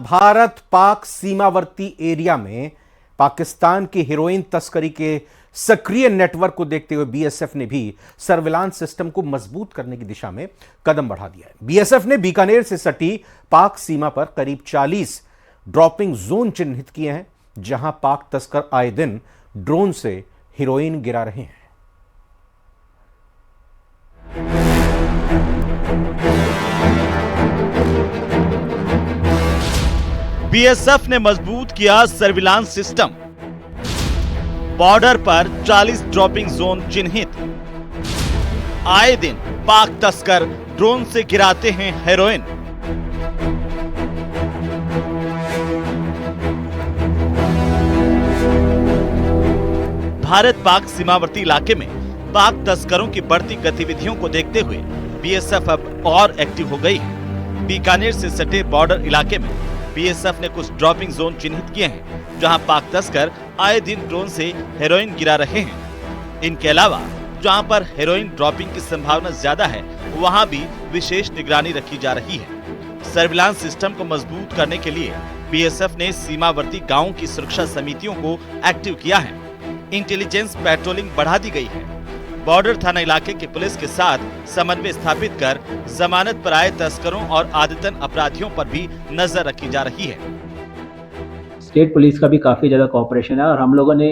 भारत पाक सीमावर्ती एरिया में पाकिस्तान की हेरोइन तस्करी के सक्रिय नेटवर्क को देखते हुए बीएसएफ ने भी सर्विलांस सिस्टम को मजबूत करने की दिशा में कदम बढ़ा दिया है। बीएसएफ ने बीकानेर से सटी पाक सीमा पर करीब 40 ड्रॉपिंग जोन चिन्हित किए हैं, जहां पाक तस्कर आए दिन ड्रोन से हेरोइन गिरा रहे हैं। बीएसएफ ने मजबूत किया सर्विलांस सिस्टम। बॉर्डर पर 40 ड्रॉपिंग जोन चिन्हित। आए दिन पाक तस्कर ड्रोन से गिराते हैं हेरोइन। भारत पाक सीमावर्ती इलाके में पाक तस्करों की बढ़ती गतिविधियों को देखते हुए बीएसएफ अब और एक्टिव हो गई है। बीकानेर से सटे बॉर्डर इलाके में बीएसएफ ने कुछ ड्रॉपिंग जोन चिन्हित किए हैं, जहां पाक तस्कर आए दिन ड्रोन से हेरोइन गिरा रहे हैं। इनके अलावा जहां पर हेरोइन ड्रॉपिंग की संभावना ज्यादा है, वहां भी विशेष निगरानी रखी जा रही है। सर्विलांस सिस्टम को मजबूत करने के लिए बीएसएफ ने सीमावर्ती गांवों की सुरक्षा समितियों को एक्टिव किया है। इंटेलिजेंस पेट्रोलिंग बढ़ा दी गई है। बॉर्डर थाना इलाके की पुलिस के साथ समन्वय स्थापित कर जमानत पर आए तस्करों और आदतन अपराधियों पर भी नजर रखी जा रही है। स्टेट पुलिस का भी काफ़ी ज़्यादा कोऑपरेशन है और हम लोगों ने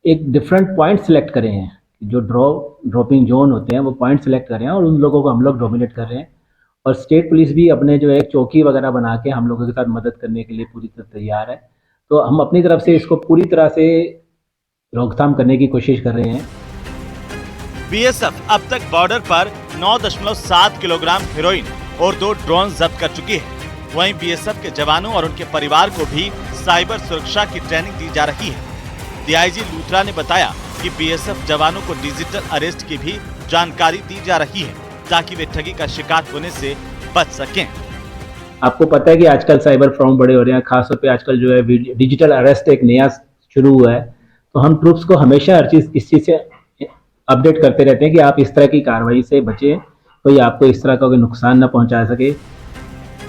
एक डिफरेंट पॉइंट सिलेक्ट करे हैं। जो ड्रॉपिंग जोन होते हैं वो पॉइंट सिलेक्ट करे हैं और उन लोगों को हम लोग डोमिनेट कर रहे हैं। और स्टेट पुलिस भी अपने जो है चौकी वगैरह बना के हम लोगों के साथ मदद करने के लिए पूरी तरह तैयार है। तो हम अपनी तरफ से इसको पूरी तरह से रोकथाम करने की कोशिश कर रहे हैं। बीएसएफ अब तक बॉर्डर पर 9.7 किलोग्राम हेरोइन और 2 ड्रोन जब्त कर चुकी है। वहीं बीएसएफ के जवानों और उनके परिवार को भी साइबर सुरक्षा की ट्रेनिंग दी जा रही है। डीआईजी लूथरा ने बताया कि बीएसएफ जवानों को डिजिटल अरेस्ट की भी जानकारी दी जा रही है, ताकि वे ठगी का शिकार होने से बच सकें। आपको पता है कि आजकल साइबर फ्रॉड बड़े हो रहे हैं, खासतौर पे आजकल जो है डिजिटल अरेस्ट एक नया शुरू हुआ है। तो हम ट्रूप्स को हमेशा हर चीज इस चीज से अपडेट करते रहते हैं कि आप इस तरह की कार्रवाई से बचें, कोई आपको इस तरह का कोई नुकसान न पहुंचा सके।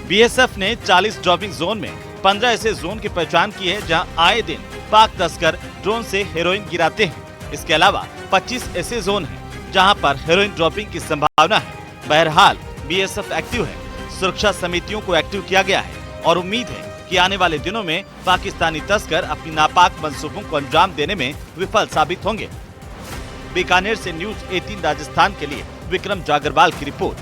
बीएसएफ ने 40 ड्रॉपिंग जोन में 15 ऐसे जोन की पहचान की है, जहां आए दिन पाक तस्कर ड्रोन से हेरोइन गिराते हैं। इसके अलावा 25 ऐसे जोन हैं, जहां पर हेरोइन ड्रॉपिंग की संभावना है। बहरहाल बीएसएफ एक्टिव है। सुरक्षा समितियों को एक्टिव किया गया है और उम्मीद है कि आने वाले दिनों में पाकिस्तानी तस्कर अपनी नापाक मंसूबों को अंजाम देने में विफल साबित होंगे। बीकानेर से न्यूज 18 राजस्थान के लिए विक्रम जागरवाल की रिपोर्ट।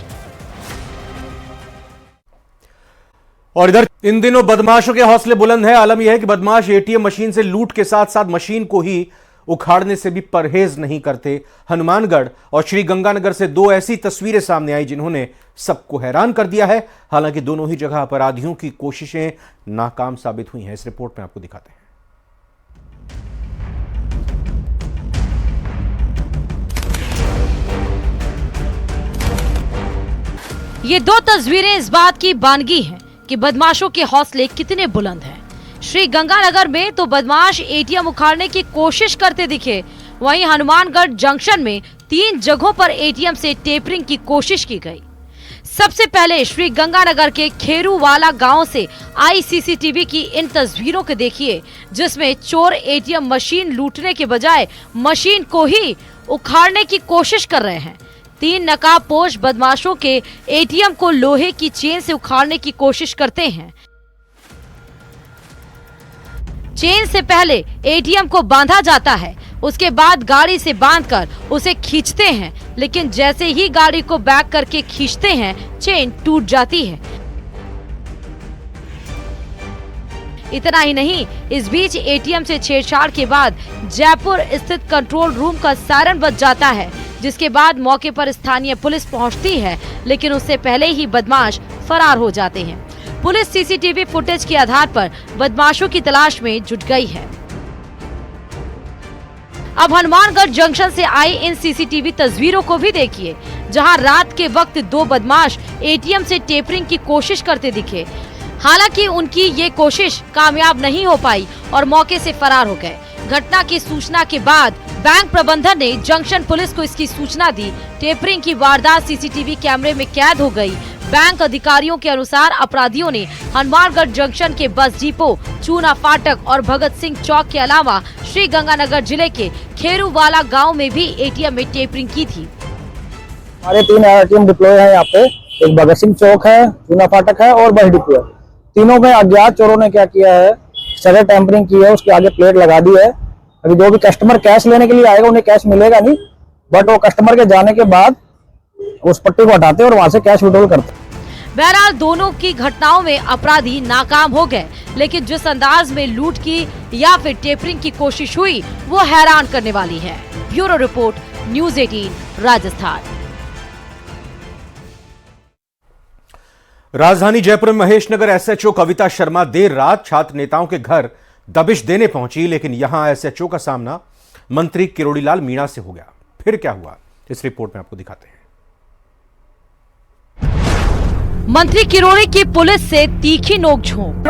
और इधर इन दिनों बदमाशों के हौसले बुलंद हैं। आलम यह है कि बदमाश एटीएम मशीन से लूट के साथ साथ मशीन को ही उखाड़ने से भी परहेज नहीं करते। हनुमानगढ़ और श्री गंगानगर से 2 ऐसी तस्वीरें सामने आई जिन्होंने सबको हैरान कर दिया है। हालांकि दोनों ही जगह अपराधियों की कोशिशें नाकाम साबित हुई हैं। इस रिपोर्ट में आपको दिखाते हैं। ये 2 तस्वीरें इस बात की बानगी हैं कि बदमाशों के हौसले कितने बुलंद हैं। श्री गंगानगर में तो बदमाश एटीएम उखाड़ने की कोशिश करते दिखे, वहीं हनुमानगढ़ जंक्शन में 3 जगहों पर एटीएम से टेपरिंग की कोशिश की गई। सबसे पहले श्री गंगानगर के खेरूवाला गांव से आई सीसीटीवी की इन तस्वीरों को देखिए, जिसमें चोर एटीएम मशीन लूटने के बजाय मशीन को ही उखाड़ने की कोशिश कर रहे हैं। 3 नकाबपोश बदमाशों के एटीएम को लोहे की चेन से उखाड़ने की कोशिश करते हैं। चेन से पहले एटीएम को बांधा जाता है, उसके बाद गाड़ी से बांधकर उसे खींचते हैं, लेकिन जैसे ही गाड़ी को बैक करके खींचते हैं, चेन टूट जाती है। इतना ही नहीं, इस बीच एटीएम से छेड़छाड़ के बाद जयपुर स्थित कंट्रोल रूम का सायरन बज जाता है, जिसके बाद मौके पर स्थानीय पुलिस पहुंचती है, लेकिन उससे पहले ही बदमाश फरार हो जाते हैं। पुलिस सीसीटीवी फुटेज के आधार पर बदमाशों की तलाश में जुट गई है। अब हनुमानगढ़ जंक्शन से आई इन सीसीटीवी तस्वीरों को भी देखिए, जहां रात के वक्त 2 बदमाश एटीएम से टेपरिंग की कोशिश करते दिखे। हालांकि उनकी ये कोशिश कामयाब नहीं हो पाई और मौके से फरार हो गए। घटना की सूचना के बाद बैंक प्रबंधन ने जंक्शन पुलिस को इसकी सूचना दी। टेपरिंग की वारदात सीसीटीवी कैमरे में कैद हो गई। बैंक अधिकारियों के अनुसार अपराधियों ने हनुमानगढ़ जंक्शन के बस डिपो, चूना फाटक और भगत सिंह चौक के अलावा श्री गंगानगर जिले के खेरूवाला गांव में भी एटीएम में टेपरिंग की थी। हमारे 3 एटीएम डिप्लॉय है यहाँ पे। एक भगत सिंह चौक है, चूना फाटक है और बस डिपो है। तीनों में अज्ञात चोरों ने क्या किया है, सड़क टेम्परिंग की है, उसके आगे प्लेट लगा दी है। अभी जो भी कस्टमर कैश लेने के लिए आएगा उन्हें कैश मिलेगा नहीं, बट वो कस्टमर के जाने के बाद उस पट्टी को हटाते हैं और वहां से कैश विड्रॉल करते हैं। बहरहाल दोनों की घटनाओं में अपराधी नाकाम हो गए, लेकिन जिस अंदाज में लूट की या फिर टेपरिंग की कोशिश हुई वो हैरान करने वाली है। Bureau report, news 18 Rajasthan. राजधानी जयपुर में महेशनगर एसएचओ कविता शर्मा देर रात छात्र नेताओं के घर दबिश देने पहुंची, लेकिन यहां एसएचओ का सामना मंत्री किरोड़ीलाल मीणा से हो गया। फिर क्या हुआ, इस रिपोर्ट में आपको दिखाते हैं। मंत्री किरोड़ी की पुलिस से तीखी नोकझोंक।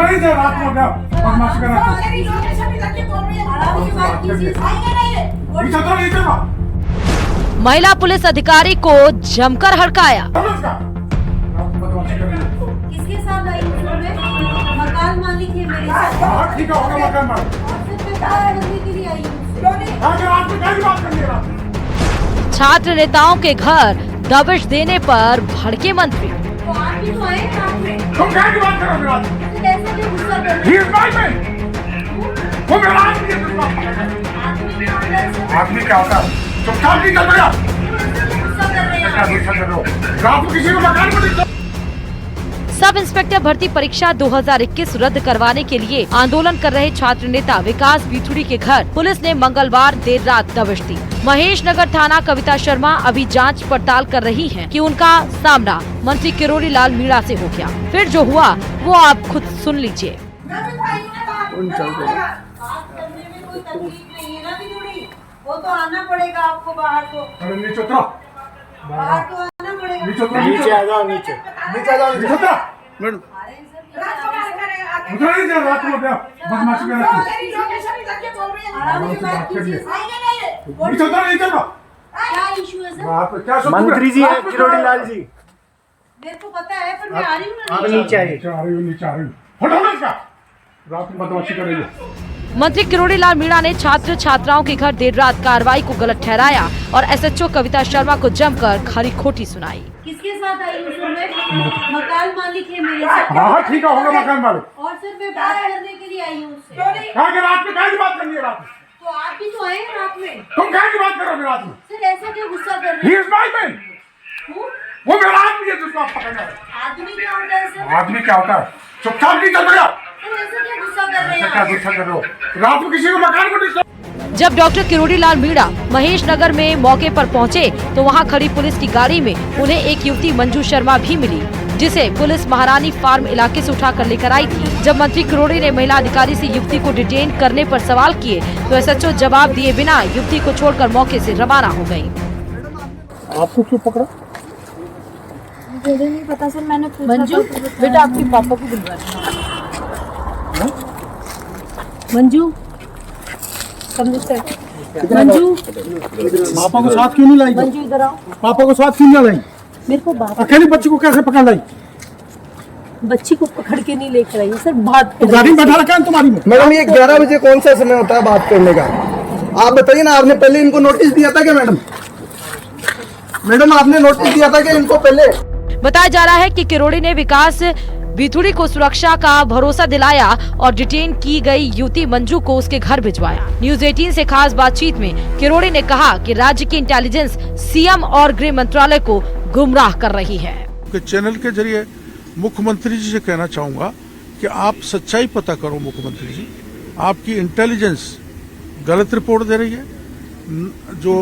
महिला पुलिस अधिकारी को जमकर हड़काया। किसके साथ आई? मकान मालिक है मेरे साथ। ठीक है, होगा मकान मालिक। के लिए आई हूं। छात्र नेताओं के घर दबिश देने पर भड़के मंत्री। तो आप भी तो आए साथ में। तुम क्या की बात कर रहे हो? कैसे क्यों गुस्सा कर रहे He is my man. वो मेरा आदमी है, आदमी क्या होता है? चुपचाप नहीं चल रहा। गुस्सा कर रहे हैं? क्या गुस्सा कर रहे हो? रात को किसी को मकान में नहीं। सब इंस्पेक्टर भर्ती परीक्षा 2021 रद्द करवाने के लिए आंदोलन कर रहे छात्र नेता विकास बिथुड़ी के घर पुलिस ने मंगलवार देर रात दबिश दी। महेशनगर थाना कविता शर्मा अभी जांच पड़ताल कर रही हैं कि उनका सामना मंत्री किरोड़ीलाल मीणा से हो गया। फिर जो हुआ वो आप खुद सुन लीजिए। वो तो आना पड़ेगा आपको बाहर को। नीचे उतरो। बाहर तो आना पड़ेगा। नीचे आ जाओ, नीचे आ जाओ, नीचे उतरो। मैडम उतरो, नीचे रात को क्या बदमाशी कर रहे हो? नीचे उतरो, नीचे उतरो। क्या इशू है सर? आप क्या मंत्री जी है किरोड़ीलाल जी। मेरे को पता है पर मैं आ रही हूँ ना। आप नीचे आइए। नीचे आ रही हूँ, नीचे आ रही हूँ। हटो ना इसका। रात को बदमाशी कर रही है। मंत्री किरोड़ीलाल मीणा ने छात्र छात्राओं के घर देर रात कार्रवाई को गलत ठहराया और एसएचओ कविता शर्मा को जमकर खरी खोटी सुनाई। किसके साथ आई हूँ सर मैं? मकान मालिक है मेरे साथ। हाँ ठीक है, होगा मकान मालिक। और सर मैं बात करने के लिए आई हूँ उससे। कहा कि रात में क्या की बात करनी है? रात में तो आप भी तो आए हैं रात में। तुम क्या की बात कर रहे हो? रात में सर ऐसा क्यों गुस्सा कर He रहे हैं? is my man. वो मेरा आदमी है जिसको आप पकड़ना है। आदमी क्या होता है सर? आदमी क्या होता है? चुपचाप नहीं चल रहा। सर ऐसा क्या गुस्सा कर रहे ऐसा क्या हैं? गुस्सा कर रहे हो? रात को किसी को मकान को डिस्टर्ब। जब डॉक्टर किरोड़ीलाल मीणा महेशनगर में मौके पर पहुंचे तो वहां खड़ी पुलिस की गाड़ी में उन्हें एक युवती मंजू शर्मा भी मिली, जिसे पुलिस महारानी फार्म इलाके से उठाकर लेकर आई थी। जब मंत्री किरोड़ी ने महिला अधिकारी से युवती को डिटेन करने पर सवाल किए तो एसएचओ जवाब दिए बिना युवती को छोड़कर मौके से रवाना हो गयी। आपको क्यों पकड़ा? मुझे नहीं पता सर, मैंने पूछा। मंजू बेटा आपके पापा को बुलवा। मंजू मंजू पापा को साथ क्यों नहीं लाई? मंजू इधर आओ। पापा को साथ क्यों नहीं लाई? मेरे को बात, अकेले बच्ची को कैसे पकड़ लाई? बच्ची को पकड़ के नहीं लेकर आई सर, बात तो गाड़ी में बैठा रखा है तुम्हारी में? मैडम ये 11 बजे कौन सा समय होता है बात करने का? आप बताइए ना, आपने पहले इनको नोटिस दिया था क्या मैडम? मैडम आपने नोटिस दिया था क्या इनको पहले? बताया जा रहा है कि किरोड़ी ने विकास बिथुड़ी को सुरक्षा का भरोसा दिलाया और डिटेन की गई युवती मंजू को उसके घर भिजवाया। न्यूज़ 18 से खास बातचीत में किरोड़ी ने कहा कि राज्य की इंटेलिजेंस सीएम और गृह मंत्रालय को गुमराह कर रही है। चैनल के जरिए मुख्यमंत्री जी से कहना चाहूंगा कि आप सच्चाई पता करो। मुख्यमंत्री जी, आपकी इंटेलिजेंस गलत रिपोर्ट दे रही है। जो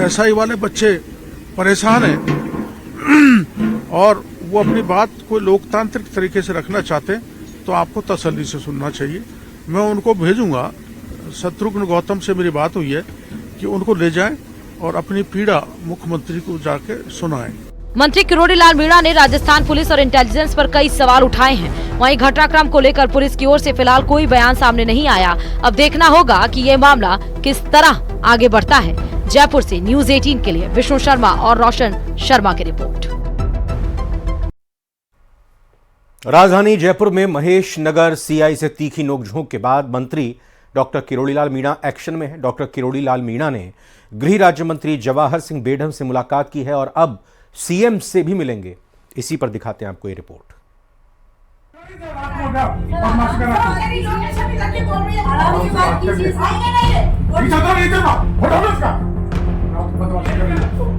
एसआई वाले बच्चे परेशान हैं और वो अपनी बात को लोकतांत्रिक तरीके से रखना चाहते हैं, तो आपको तसल्ली से सुनना चाहिए। मैं उनको भेजूंगा। शत्रुघ्न गौतम से मेरी बात हुई है कि उनको ले जाएं और अपनी पीड़ा मुख्यमंत्री को जाके सुनाएं। मंत्री किरोड़ीलाल मीणा ने राजस्थान पुलिस और इंटेलिजेंस पर कई सवाल उठाए हैं। वहीं घटनाक्रम को लेकर पुलिस की ओर से फिलहाल कोई बयान सामने नहीं आया। अब देखना होगा कि ये मामला किस तरह आगे बढ़ता है। जयपुर से न्यूज़ 18 के लिए विष्णु शर्मा और रोशन शर्मा की रिपोर्ट। राजधानी जयपुर में महेश नगर सीआई से तीखी नोकझोंक के बाद मंत्री डॉक्टर किरोड़ीलाल मीणा एक्शन में है। डॉक्टर किरोड़ीलाल मीणा ने गृह राज्य मंत्री जवाहर सिंह बेढम से मुलाकात की है और अब सीएम से भी मिलेंगे। इसी पर दिखाते हैं आपको ये रिपोर्ट।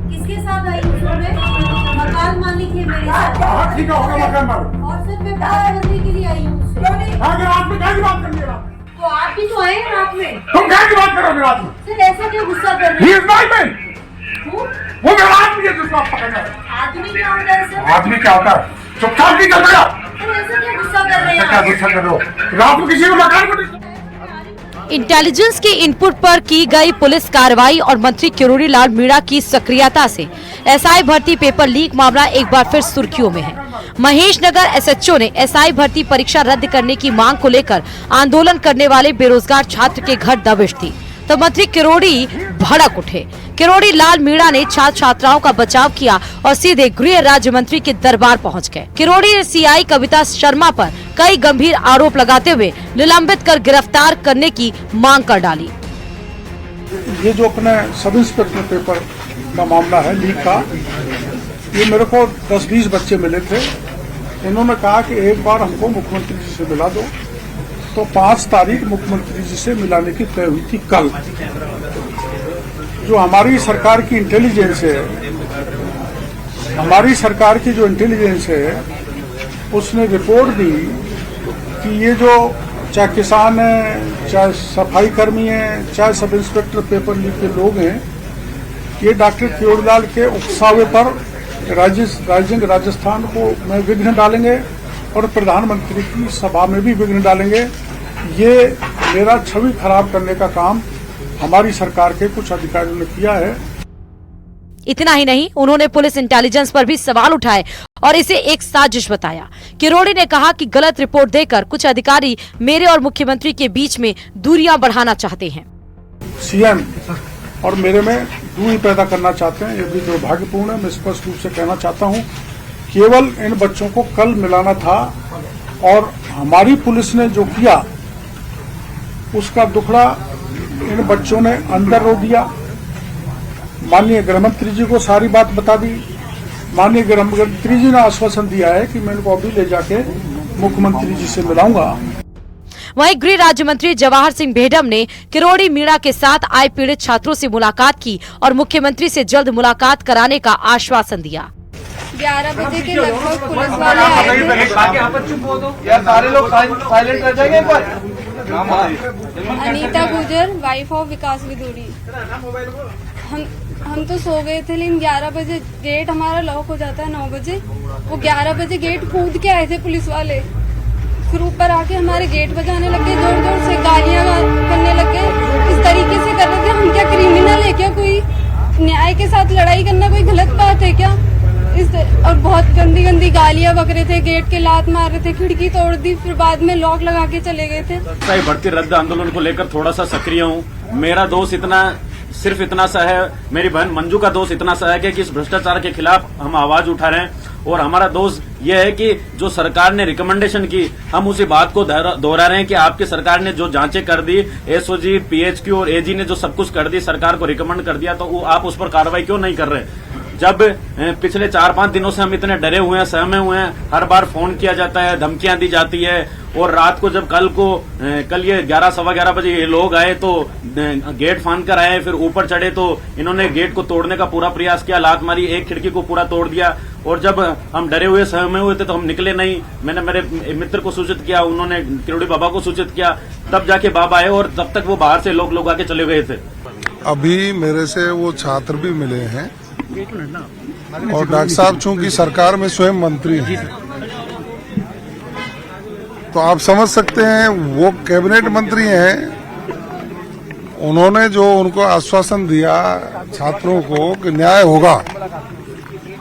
किसके साथ आई मकान मालिक है मेरे साथ। और सिर्फ मैं बात करने के लिए आई हूँ। तो आप भी तो आए रात में। तुम क्या की बात कर रहे हो रात में? सर ऐसा क्यों गुस्सा कर रहे हैं? वो मेरा आदमी है जिसको आप पकड़ रहे हैं। आदमी क्या होता है सर? आदमी क्या होता है? चुपचाप नहीं चल रहा। सर ऐसा क्या गुस्सा कर रहे हैं? क्या गुस्सा कर रहे हो? रात को किसी को मकान को इंटेलिजेंस के इनपुट पर की गई पुलिस कार्रवाई और मंत्री किरोड़ीलाल मीणा की सक्रियता से एसआई भर्ती पेपर लीक मामला एक बार फिर सुर्खियों में है। महेश नगर एसएचओ ने एसआई भर्ती परीक्षा रद्द करने की मांग को लेकर आंदोलन करने वाले बेरोजगार छात्र के घर दबिश दी तो मंत्री किरोड़ी भड़क उठे। किरोड़ीलाल मीणा ने छात्र छात्राओं का बचाव किया और सीधे गृह राज्य मंत्री के दरबार पहुंच गए। किरोड़ी ने सीआई कविता शर्मा पर कई गंभीर आरोप लगाते हुए निलंबित कर गिरफ्तार करने की मांग कर डाली। ये जो अपने सब इंस्पेक्टर पेपर का मामला है लीक का, ये मेरे को 10-20 बच्चे मिले थे। इन्होंने कहा कि एक बार हमको मुख्यमंत्री जी से मिला दो, तो 5 तारीख मुख्यमंत्री जी से मिलाने की तय हुई थी कल। जो हमारी सरकार की इंटेलिजेंस है, हमारी सरकार की जो इंटेलिजेंस है, उसने रिपोर्ट दी कि ये जो चाहे किसान हैं, चाहे सफाई कर्मी हैं, चाहे सब इंस्पेक्टर पेपर लीक के लोग हैं, ये डॉक्टर किरोड़ीलाल के उकसावे पर राजस्थान को में विघ्न डालेंगे और प्रधानमंत्री की सभा में भी विघ्न डालेंगे। ये मेरा छवि खराब करने का काम हमारी सरकार के कुछ अधिकारियों ने किया है। इतना ही नहीं, उन्होंने पुलिस इंटेलिजेंस पर भी सवाल उठाए और इसे एक साजिश बताया। किरोड़ी ने कहा कि गलत रिपोर्ट देकर कुछ अधिकारी मेरे और मुख्यमंत्री के बीच में दूरियां बढ़ाना चाहते हैं। सीएम और मेरे में दूरी पैदा करना चाहते हैं, ये भी दुर्भाग्यपूर्ण है। मैं स्पष्ट रूप से कहना चाहता हूं, केवल इन बच्चों को कल मिलाना था और हमारी पुलिस ने जो किया उसका दुखड़ा इन बच्चों ने अंदर रो दिया। माननीय गृहमंत्री जी को सारी बात बता दी। माननीय गृहमंत्री जी ने आश्वासन दिया है कि मैं इनको अभी ले जाके मुख्यमंत्री जी से मिलाऊंगा। वहीं गृह राज्य मंत्री जवाहर सिंह बेढम ने किरोड़ी मीणा के साथ आए पीड़ित छात्रों से मुलाकात की और मुख्यमंत्री से जल्द मुलाकात कराने का आश्वासन दिया। 11 बजे के लगभग पुलिस वाले आए थे। यार सारे लोग साइलेंट कर जाएंगे एक बार। अनीता गुजर, वाइफ ऑफ विकास विदुरी। हम तो सो गए थे, लेकिन 11 बजे गेट हमारा लॉक हो जाता है 9 बजे। वो 11 बजे गेट कूद के आए थे पुलिस वाले, फिर ऊपर आके हमारे गेट बजाने लगे, जोर जोर से गालियां करने लगे। इस तरीके से कर रहे थे, हम क्या क्रिमिनल है क्या? कोई न्याय के साथ लड़ाई करना कोई गलत बात है क्या? और बहुत गंदी गंदी गालियां बक रहे थे, गेट के लात मार रहे थे, खिड़की तोड़ दी, फिर बाद में लॉक लगा के चले गए थे। भर्ती रद्द आंदोलन को लेकर थोड़ा सा सक्रिय हूँ। मेरा दोष सिर्फ इतना सा है, मेरी बहन मंजू का दोष इतना सा है कि इस भ्रष्टाचार के खिलाफ हम आवाज उठा रहे हैं और हमारा दोष यह है कि जो सरकार ने रिकमेंडेशन की, हम उसी बात को दोहरा रहे हैं कि आपकी सरकार ने जो जांचें कर दी, एसओजी, पीएचक्यू और एजी ने जो सब कुछ कर दी, सरकार को रिकमेंड कर दिया, तो आप उस पर कार्रवाई क्यों नहीं कर रहे? जब पिछले 4-5 दिनों से हम इतने डरे हुए हैं, सहमे हुए हैं, हर बार फोन किया जाता है, धमकियां दी जाती है और रात को जब कल ये 11-11:15 बजे ये लोग आए तो गेट फांद कर आए, फिर ऊपर चढ़े तो इन्होंने गेट को तोड़ने का पूरा प्रयास किया, लात मारी, एक खिड़की को पूरा तोड़ दिया और जब हम डरे हुए सहमे हुए थे तो हम निकले नहीं। मैंने मेरे मित्र को सूचित किया, उन्होंने किरोड़ी बाबा को सूचित किया, तब जाके बाबा आए और तब तक वो बाहर से लोग आके चले गए थे। अभी मेरे से वो छात्र भी मिले हैं और डॉक्टर साहब चूंकि सरकार में स्वयं मंत्री हैं, तो आप समझ सकते हैं वो कैबिनेट मंत्री हैं। उन्होंने जो उनको आश्वासन दिया छात्रों को कि न्याय होगा,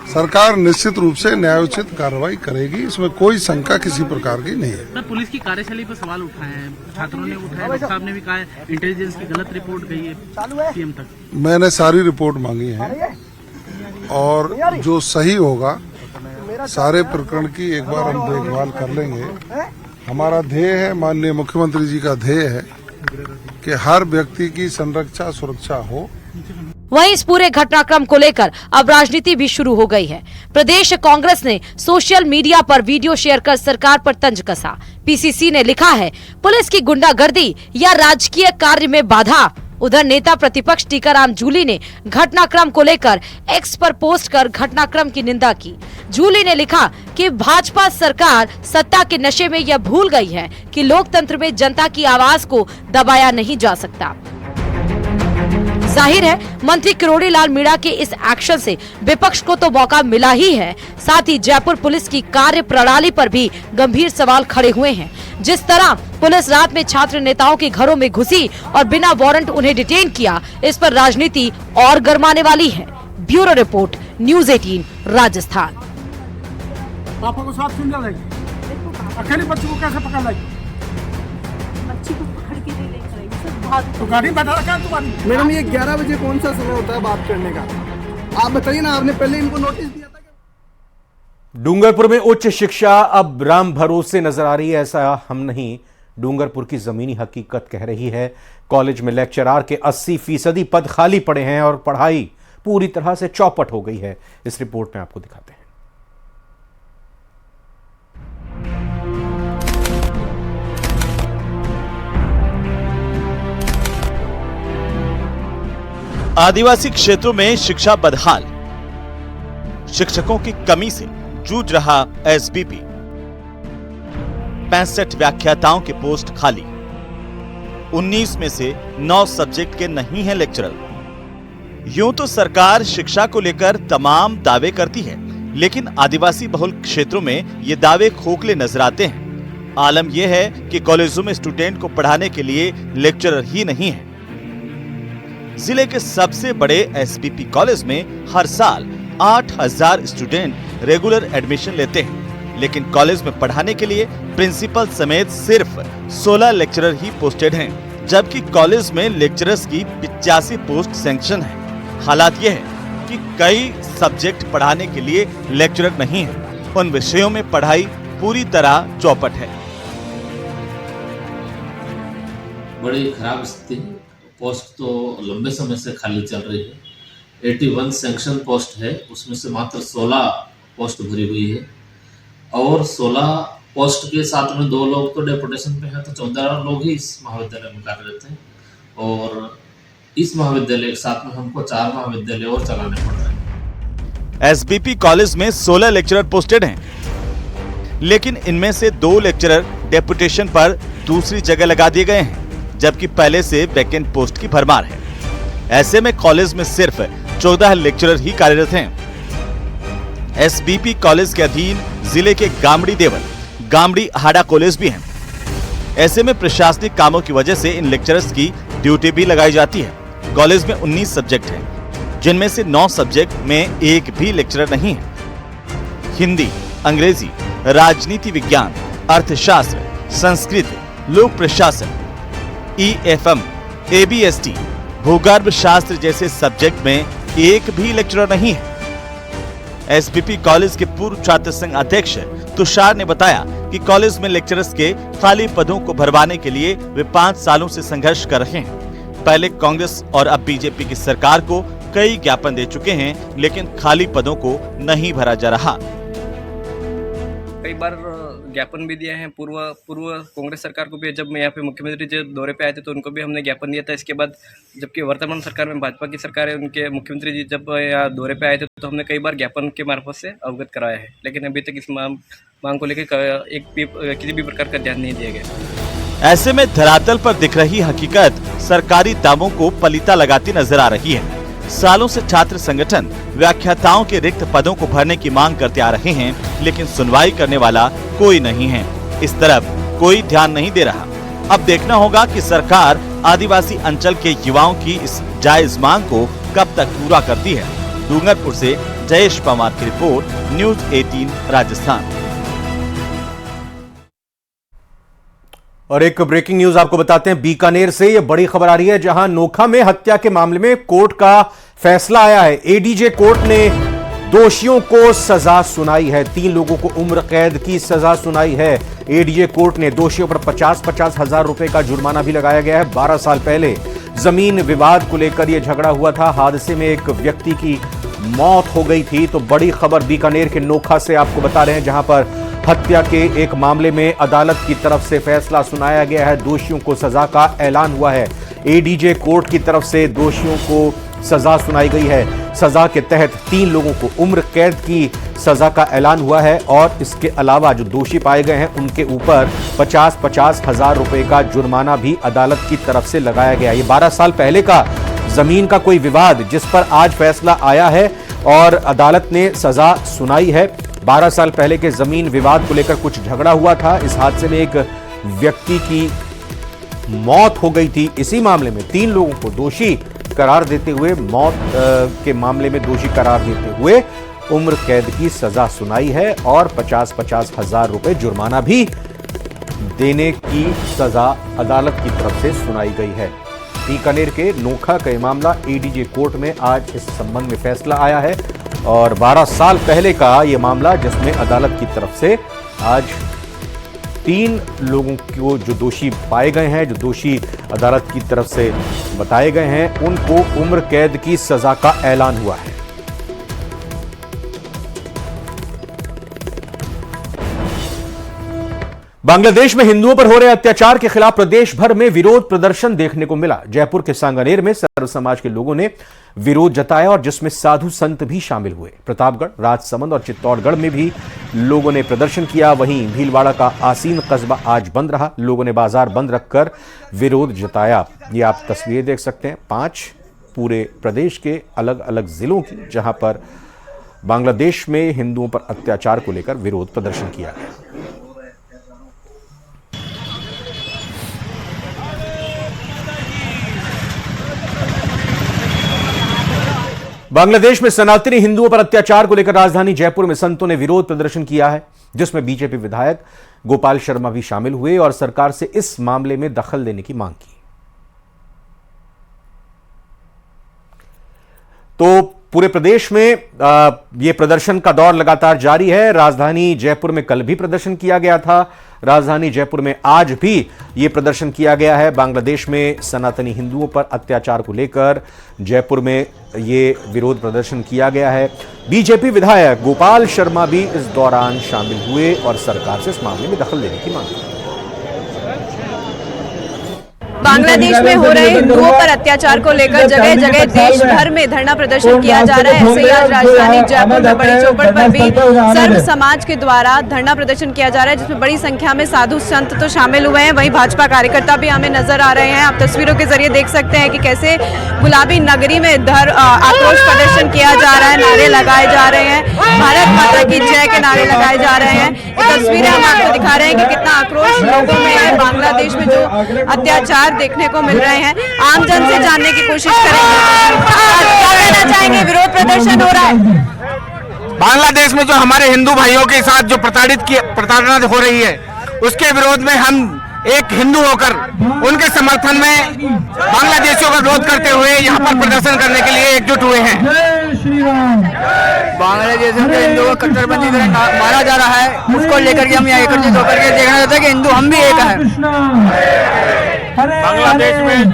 सरकार निश्चित रूप से न्यायोचित कार्रवाई करेगी, इसमें कोई शंका किसी प्रकार की नहीं है। पुलिस की कार्यशैली पर सवाल उठाए हैं, छात्रों ने उठाए, डॉक्टर साहब ने भी कहा इंटेलिजेंस की गलत रिपोर्ट गई है सीएम तक। मैंने सारी रिपोर्ट मांगी है और जो सही होगा सारे प्रकरण की एक बार हम देखभाल कर लेंगे। हमारा ध्येय है, माननीय मुख्यमंत्री जी का ध्येय है कि हर व्यक्ति की संरक्षा सुरक्षा हो। वहीं इस पूरे घटनाक्रम को लेकर अब राजनीति भी शुरू हो गई है। प्रदेश कांग्रेस ने सोशल मीडिया पर वीडियो शेयर कर सरकार पर तंज कसा। पीसीसी ने लिखा है, पुलिस की गुंडागर्दी या राजकीय कार्य में बाधा। उधर नेता प्रतिपक्ष टीकाराम जूली ने घटनाक्रम को लेकर एक्स पर पोस्ट कर घटनाक्रम की निंदा की। जूली ने लिखा कि भाजपा सरकार सत्ता के नशे में यह भूल गई है कि लोकतंत्र में जनता की आवाज को दबाया नहीं जा सकता। जाहिर है मंत्री किरोड़ी लाल मीणा के इस एक्शन से विपक्ष को तो मौका मिला ही है, साथ ही जयपुर पुलिस की कार्य प्रणाली पर भी गंभीर सवाल खड़े हुए हैं। जिस तरह पुलिस रात में छात्र नेताओं के घरों में घुसी और बिना वारंट उन्हें डिटेन किया, इस पर राजनीति और गरमाने वाली है। Bureau report, news 18 Rajasthan. पापा को साथ सुन जाएगी, अकेले बच्ची को कैसे पकड़ लाएगी? बच्ची को पकड़ के नहीं लेकर आई सर, तो गाड़ी में बैठा रखा है तुम्हारी। मैडम ये 11 बजे कौन सा समय होता है बात करने का? आप बताइए ना, आपने पहले इनको नोटिस दिया था? डूंगरपुर में उच्च शिक्षा अब राम भरोसे नजर आ रही है, ऐसा हम नहीं, डूंगरपुर की जमीनी हकीकत कह रही है। कॉलेज में लेक्चरार के 80% पद खाली पड़े हैं और पढ़ाई पूरी तरह से चौपट हो गई है। इस रिपोर्ट में आपको दिखाते हैं। आदिवासी क्षेत्रों में शिक्षा बदहाल, शिक्षकों की कमी से जूझ रहा एसबीपी। 65 व्याख्याताओं के पोस्ट खाली, 19 में से 9 सब्जेक्ट के नहीं हैं लेक्चरर। यूं तो सरकार शिक्षा को लेकर तमाम दावे करती है, लेकिन आदिवासी बहुल क्षेत्रों में ये दावे खोखले नजर आते हैं। आलम यह है कि कॉलेजों में स्टूडेंट को पढ़ाने के लिए लेक्चरर ही नहीं है। जिले के सबसे बड़े एसबीपी कॉलेज में हर साल 8000 स्टूडेंट रेगुलर एडमिशन लेते हैं, लेकिन कॉलेज में पढ़ाने के लिए प्रिंसिपल समेत सिर्फ 16 लेक्चरर ही पोस्टेड हैं, जबकि कॉलेज में लेक्चरर्स की 85 पोस्ट सैंक्शन है। हालात यह है कि कई सब्जेक्ट पढ़ाने के लिए लेक्चरर नहीं है, उन विषयों में पढ़ाई पूरी तरह चौपट है। बड़ी खराब स्थिति, पोस्ट तो लंबे समय से खाली चल रही है। 81 सैंक्शन पोस्ट है, उसमें से मात्र 16 पोस्ट भरी हुई है और 16 पोस्ट के साथ में 2 लोग तो डेपुटेशन पे हैं, तो 14 लोग ही इस महाविद्यालय में कार्यरत हैं और इस महाविद्यालय के साथ में हमको 4 महाविद्यालय और चलाने पड़ रहे हैं। एसबीपी कॉलेज में 16 लेक्चरर पोस्टेड हैं, लेकिन इनमें से 2 लेक्चरर डेपुटेशन पर दूसरी जगह लगा दिए गए हैं, जबकि पहले से वैकेंट पोस्ट की भरमार है। ऐसे में कॉलेज में सिर्फ 14 लेक्चरर ही कार्यरत हैं। एसबीपी कॉलेज के अधीन जिले के गामड़ी देवल, गामड़ी हाड़ा कॉलेज भी हैं। ऐसे में प्रशासनिक कामों की वजह से इन लेक्चरर्स की ड्यूटी भी लगाई जाती है। कॉलेज में 19 सब्जेक्ट हैं, जिनमें से 9 सब्जेक्ट में एक भी लेक्चरर नहीं है। हिंदी, अंग्रेजी, राजनीति विज्ञान, अर्थशास्त्र, संस्कृत, लोक प्रशासन, EFM, ABST, भूगर्भ शास्त्र जैसे सब्जेक्ट में एक भी लेक्चरर नहीं है। एसबीपी कॉलेज के पूर्व छात्र संघ अध्यक्ष तुषार ने बताया कि कॉलेज में लेक्चरर्स के खाली पदों को भरवाने के लिए वे 5 सालों से संघर्ष कर रहे हैं। पहले कांग्रेस और अब बीजेपी की सरकार को कई ज्ञापन दे चुके हैं, लेकिन खाली पदों को नहीं भरा जा रहा। कई बार ज्ञापन भी दिए हैं पूर्व कांग्रेस सरकार को भी। जब मैं यहाँ पे मुख्यमंत्री जी दौरे पे आए थे तो उनको भी हमने ज्ञापन दिया था। इसके बाद जबकि वर्तमान सरकार में भाजपा की सरकार है, उनके मुख्यमंत्री जी जब यहाँ दौरे पे आए थे तो हमने कई बार ज्ञापन के मार्फत से अवगत कराया है, लेकिन अभी तक इस मांग को लेकर किसी भी प्रकार का ध्यान नहीं दिया गया। ऐसे में धरातल पर दिख रही हकीकत सरकारी दावों को पलीता लगाती नजर आ रही है। सालों से छात्र संगठन व्याख्याताओं के रिक्त पदों को भरने की मांग करते आ रहे हैं, लेकिन सुनवाई करने वाला कोई नहीं है। इस तरफ कोई ध्यान नहीं दे रहा। अब देखना होगा कि सरकार आदिवासी अंचल के युवाओं की इस जायज मांग को कब तक पूरा करती है। डूंगरपुर से जयेश पवार की रिपोर्ट, न्यूज़ 18 राजस्थान। और एक ब्रेकिंग न्यूज आपको बताते हैं, बीकानेर से यह बड़ी खबर आ रही है, जहां नोखा में हत्या के मामले में कोर्ट का फैसला आया है। एडीजे कोर्ट ने दोषियों को सजा सुनाई है। 3 लोगों को उम्र कैद की सजा सुनाई है। एडीजे कोर्ट ने दोषियों पर 50-50 हजार रुपए का जुर्माना भी लगाया गया है। 12 साल पहले जमीन विवाद को लेकर यह झगड़ा हुआ था। हादसे में एक व्यक्ति की मौत हो गई थी। तो बड़ी खबर बीकानेर के नोखा से आपको बता रहे हैं, जहां पर हत्या के एक मामले में अदालत की तरफ से फैसला सुनाया गया है। दोषियों को सजा का ऐलान हुआ है। एडीजे कोर्ट की तरफ से दोषियों को सजा सुनाई गई है। सजा के तहत 3 लोगों को उम्र कैद की सजा का ऐलान हुआ है और इसके अलावा जो दोषी पाए गए हैं उनके ऊपर 50-50 हजार रुपए का जुर्माना भी अदालत की तरफ से लगाया गया। ये 12 साल पहले का जमीन का कोई विवाद जिस पर आज फैसला आया है और अदालत ने सजा सुनाई है। 12 साल पहले के जमीन विवाद को लेकर कुछ झगड़ा हुआ था। इस हादसे में एक व्यक्ति की मौत हो गई थी। इसी मामले में 3 लोगों को दोषी करार देते हुए के मामले में दोषी करार देते हुए उम्र कैद की सजा सुनाई है और 50-50 हजार रुपए जुर्माना भी देने की सजा अदालत की तरफ से सुनाई गई है। बीकानेर के नोखा का मामला एडीजे कोर्ट में आज इस संबंध में फैसला आया है और 12 साल पहले का यह मामला जिसमें अदालत की तरफ से आज 3 लोगों को जो दोषी पाए गए हैं, जो दोषी अदालत की तरफ से बताए गए हैं, उनको उम्र कैद की सजा का ऐलान हुआ है। बांग्लादेश में हिंदुओं पर हो रहे अत्याचार के खिलाफ प्रदेश भर में विरोध प्रदर्शन देखने को मिला। जयपुर के सांगानेर में सर्व समाज के लोगों ने विरोध जताया और जिसमें साधु संत भी शामिल हुए। प्रतापगढ़, राजसमंद और चित्तौड़गढ़ में भी लोगों ने प्रदर्शन किया। वहीं भीलवाड़ा का आसीन कस्बा आज बंद रहा। लोगों ने बाजार बंद रखकर विरोध जताया। ये आप तस्वीरें देख सकते हैं 5 पूरे प्रदेश के अलग अलग जिलों की, जहां पर बांग्लादेश में हिंदुओं पर अत्याचार को लेकर विरोध प्रदर्शन किया गया। बांग्लादेश में सनातनी हिंदुओं पर अत्याचार को लेकर राजधानी जयपुर में संतों ने विरोध प्रदर्शन किया है, जिसमें बीजेपी विधायक गोपाल शर्मा भी शामिल हुए और सरकार से इस मामले में दखल देने की मांग की। तो पूरे प्रदेश में यह प्रदर्शन का दौर लगातार जारी है। राजधानी जयपुर में कल भी प्रदर्शन किया गया था। राजधानी जयपुर में आज भी यह प्रदर्शन किया गया है। बांग्लादेश में सनातनी हिंदुओं पर अत्याचार को लेकर जयपुर में यह विरोध प्रदर्शन किया गया है। बीजेपी विधायक गोपाल शर्मा भी इस दौरान शामिल हुए और सरकार से इस मामले में दखल देने की मांग की। बांग्लादेश में हो रहे हिंदुओं पर अत्याचार को लेकर जगह जगह देश भर में धरना प्रदर्शन किया जा रहा है। ऐसे ही आज राजधानी जयपुर में बड़ी चौपड़ पर भी सर्व समाज के द्वारा धरना प्रदर्शन किया जा रहा है, जिसमें बड़ी संख्या में साधु संत तो शामिल हुए हैं। वहीं भाजपा कार्यकर्ता भी हमें नजर आ रहे हैं। आप तस्वीरों के जरिए देख सकते हैं कि कैसे गुलाबी नगरी में आक्रोश प्रदर्शन किया जा रहा है, नारे लगाए जा रहे हैं, भारत माता की जय के नारे लगाए जा रहे हैं। ये तस्वीरें हम आपको दिखा रहे हैं कि कितना आक्रोश लोगों में है। बांग्लादेश में जो अत्याचार देखने को मिल रहे हैं, आमजन से जानने की कोशिश करेंगे। क्या कहना चाहेंगे? विरोध प्रदर्शन हो रहा है बांग्लादेश में, जो हमारे हिंदू भाइयों के साथ जो प्रताड़ना हो रही है, उसके विरोध में हम एक हिंदू होकर उनके समर्थन में बांग्लादेशियों का विरोध करते हुए यहाँ पर प्रदर्शन करने के लिए एकजुट हुए हैं। बांग्लादेश में हिंदुओं को कट्टरपंथी मारा जा रहा है, उसको लेकर के हम यहाँ एकत्रित होकर के देखना चाहते हैं कि हिंदू हम भी एक है। बांग्लादेश में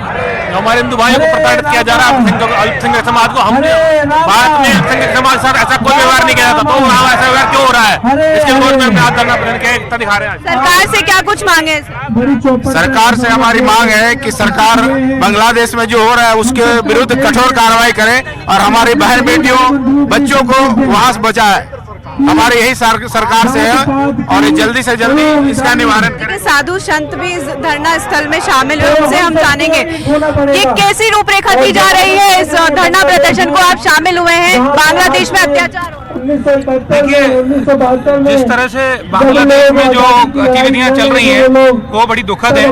हमारे हिंदू भाइयों को प्रताड़ित किया जा रहा है, अल्पसंख्यक समाज को। हम भारत में अल्पसंख्यक समाज सर ऐसा कोई व्यवहार नहीं किया जाता, तो वहाँ ऐसा व्यवहार क्यों हो रहा है? इसके विरोध में आज धरना प्रदर्शन दिखा रहे हैं। सरकार से क्या कुछ मांगे? सरकार से हमारी मांग है कि सरकार बांग्लादेश में जो हो रहा है उसके विरुद्ध कठोर कार्रवाई करे और हमारी बहन बेटियों बच्चों को वहां से बचाए। हमारी यही सरकार से है और जल्दी से जल्दी इसका निवारण करें। साधु संत भी इस धरना स्थल में शामिल हुए, उनसे हम जानेंगे ये कैसी रूपरेखा दी जा रही है। इस धरना प्रदर्शन को आप शामिल हुए हैं, बांग्लादेश में अत्याचार देखिए, जिस तरह से बांग्लादेश में जो गतिविधियां चल रही हैं वो बड़ी दुखद है,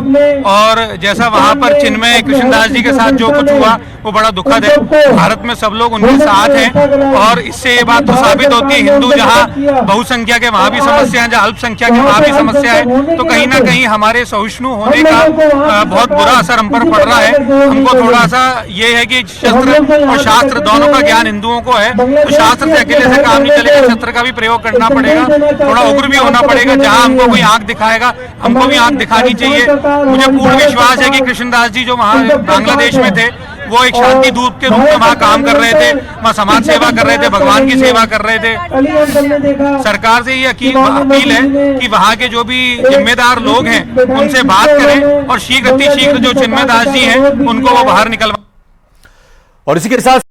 और जैसा वहां पर चिन्मय कृष्णदास जी के साथ जो कुछ हुआ वो बड़ा दुखद है। भारत में सब लोग उनके साथ हैं, और इससे ये बात तो साबित होती है, हिंदू जहां बहुसंख्यक है वहां भी समस्या है, जहां अल्पसंख्यक है वहां भी समस्या है। तो कहीं ना कहीं हमारे सहिष्णु होने का बहुत बुरा असर हम पर पड़ रहा है। हमको थोड़ा सा ये है कि शस्त्र और शास्त्र दोनों का ज्ञान हिंदुओं को है, तो शास्त्र से अकेले से काम नहीं चलेगा, शस्त्र का भी प्रयोग करना पड़ेगा, थोड़ा उग्र भी होना पड़ेगा। जहां हमको कोई आंख दिखाएगा हमको भी आंख दिखानी चाहिए। मुझे पूर्ण विश्वास है कि कृष्णदास जी जो वहां बांग्लादेश में थे वो एक शांति दूत के रूप में वहाँ काम कर रहे थे, वहाँ समाज सेवा कर रहे थे, भगवान की सेवा कर रहे थे। सरकार से ये अपील है कि वहाँ के जो भी जिम्मेदार लोग हैं उनसे बात करें, और शीघ्र जो चिन्मय दास जी हैं उनको वो बाहर निकलवा। और इसी के साथ